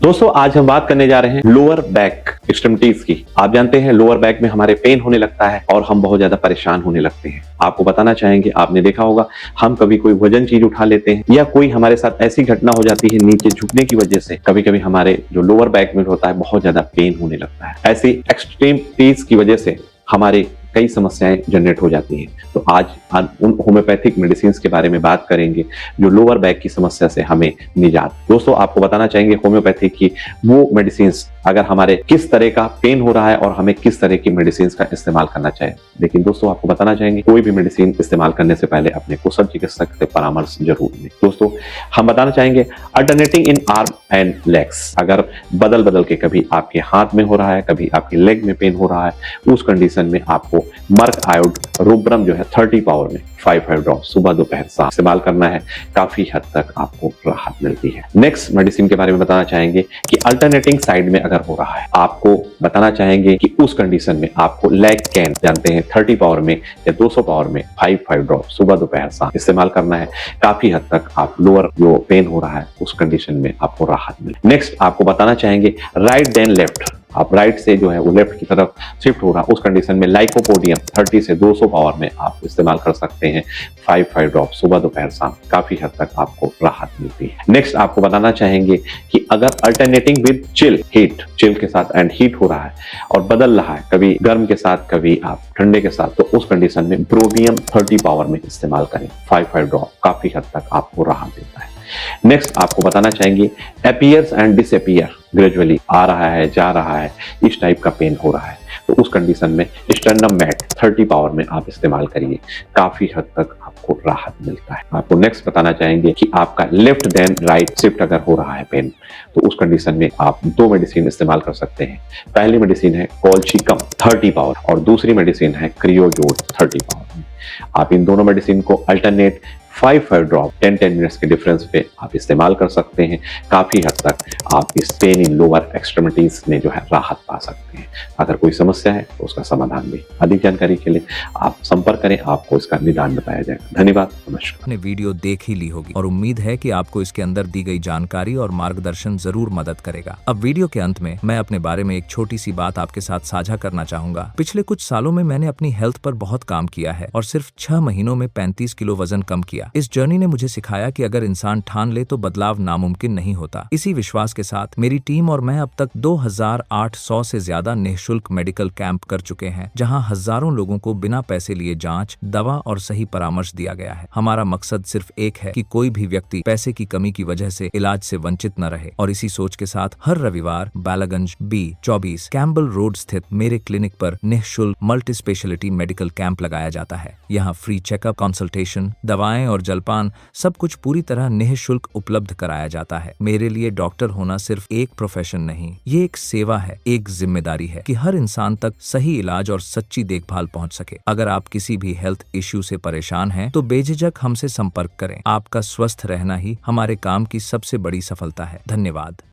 दोस्तों आज हम बात करने जा रहे हैं लोअर बैक एक्सट्रीमिटीज की। आप जानते हैं लोअर बैक में हमारे पेन होने लगता है और हम बहुत ज्यादा परेशान होने लगते हैं। आपको बताना चाहेंगे, आपने देखा होगा हम कभी कोई वजन चीज उठा लेते हैं या कोई हमारे साथ ऐसी घटना हो जाती है नीचे झुकने की वजह से कभी कभी हमारे जो लोअर बैक में होता है बहुत ज्यादा पेन होने लगता है। ऐसी एक्सट्रीमिटीज की वजह से हमारे कई समस्याएं जनरेट हो जाती हैं। तो आज हम उन होम्योपैथिक मेडिसिन के बारे में बात करेंगे जो लोअर बैक की समस्या से हमें निजात। दोस्तों आपको बताना चाहेंगे होम्योपैथिक की वो मेडिसिन अगर हमारे किस तरह का पेन हो रहा है और हमें किस तरह की मेडिसिन का इस्तेमाल करना चाहिए। लेकिन दोस्तों आपको बताना चाहेंगे कोई भी मेडिसिन इस्तेमाल करने से पहले अपने कुशल चिकित्सक से परामर्श जरूर लें। दोस्तों हम बताना चाहेंगे alternating in arm and legs, अगर बदल बदल के कभी आपके हाथ में हो रहा है कभी आपके लेग में पेन हो रहा है, उस कंडीशन में आपको मर्क आयोड रुब्रम जो है 30 पावर में 5 ड्रॉप सुबह दोपहर शाम इस्तेमाल करना है। काफी हद तक आपको राहत मिलती है। नेक्स्ट मेडिसिन के बारे में बताना चाहेंगे कि अल्टरनेटिंग साइड में अगर हो रहा है, आपको बताना चाहेंगे कि उस कंडीशन में आपको लेग कैन जानते हैं 30 पावर में या 200 पावर में 5 ड्रॉप सुबह दोपहर शाम इस्तेमाल करना है। काफी हद तक आप लोअर जो पेन हो रहा है उस कंडीशन में आपको राहत मिले। नेक्स्ट आपको बताना चाहेंगे राइट देन लेफ्ट, आप राइट से जो है वो लेफ्ट की तरफ शिफ्ट हो रहा है, उस कंडीशन में लाइकोपोडियम 30 से 200 पावर में आप इस्तेमाल कर सकते हैं। 5 ड्रॉप सुबह दोपहर शाम, काफी हद तक आपको राहत मिलती है। नेक्स्ट आपको बताना चाहेंगे कि अगर alternating with chill heat, chill के साथ एंड हीट हो रहा है और बदल रहा है कभी गर्म के साथ कभी आप ठंडे के साथ, तो उस कंडीशन में ब्रोमियम 30 पावर में इस्तेमाल करें। 5 ड्रॉप काफी हद तक आपको राहत देता है। नेक्स्ट आपको बताना चाहेंगे अपीयर्स एंड डिसअपीयर, ग्रेजुअली आ रहा है जा रहा है, इस टाइप का पेन हो रहा है, तो उस कंडीशन में स्टर्नम मैट 30 पावर में आप इस्तेमाल करिए। काफी हद तक आपको राहत मिलता है। आपको नेक्स्ट बताना चाहेंगे कि आपका लेफ्ट देन राइट शिफ्ट अगर हो रहा है पेन, तो उस कंडीशन में आप दो मेडिसिन इस्तेमाल कर सकते हैं। पहली मेडिसिन है कॉल्चिकम 30 पावर और दूसरी मेडिसिन है क्रियोजोल 30 पावर। आप इन दोनों मेडिसिन को अल्टरनेट 5 ड्रॉप 10 मिनट्स के डिफरेंस पे आप इस्तेमाल कर सकते हैं। काफी हद तक आप इस पेन इन लोअर एक्सट्रीमिटीज में जो है राहत पा सकते हैं। अगर कोई समस्या है तो उसका समाधान भी। अधिक जानकारी के लिए आप संपर्क करें, आपको इसका निदान बताया जाएगा। धन्यवाद, नमस्कार। आपने वीडियो देख ही ली होगी और उम्मीद है कि आपको इसके अंदर दी गई जानकारी और मार्गदर्शन जरूर मदद करेगा। अब वीडियो के अंत में मैं अपने बारे में एक छोटी सी बात आपके साथ साझा करना चाहूंगा। पिछले कुछ सालों में मैंने अपनी हेल्थ पर बहुत काम किया है और सिर्फ 6 महीनों में 35 किलो वजन कम किया। इस जर्नी ने मुझे सिखाया कि अगर इंसान ठान ले तो बदलाव नामुमकिन नहीं होता। इसी विश्वास के साथ मेरी टीम और मैं अब तक 2800 से ज्यादा निःशुल्क मेडिकल कैंप कर चुके हैं, जहां हजारों लोगों को बिना पैसे लिए जांच, दवा और सही परामर्श दिया गया है। हमारा मकसद सिर्फ एक है कि कोई भी व्यक्ति पैसे की कमी की वजह से इलाज से वंचित न रहे। और इसी सोच के साथ हर रविवार बालागंज B24 कैम्बल रोड स्थित मेरे क्लिनिक पर निःशुल्क मल्टी स्पेशलिटी मेडिकल कैंप लगाया जाता है। यहाँ फ्री चेकअप, कंसल्टेशन, दवाएं और जलपान सब कुछ पूरी तरह निःशुल्क उपलब्ध कराया जाता है। मेरे लिए डॉक्टर होना सिर्फ एक प्रोफेशन नहीं, ये एक सेवा है, एक जिम्मेदारी है कि हर इंसान तक सही इलाज और सच्ची देखभाल पहुंच सके। अगर आप किसी भी हेल्थ इश्यू से परेशान हैं, तो बेझिझक हमसे संपर्क करें। आपका स्वस्थ रहना ही हमारे काम की सबसे बड़ी सफलता है। धन्यवाद।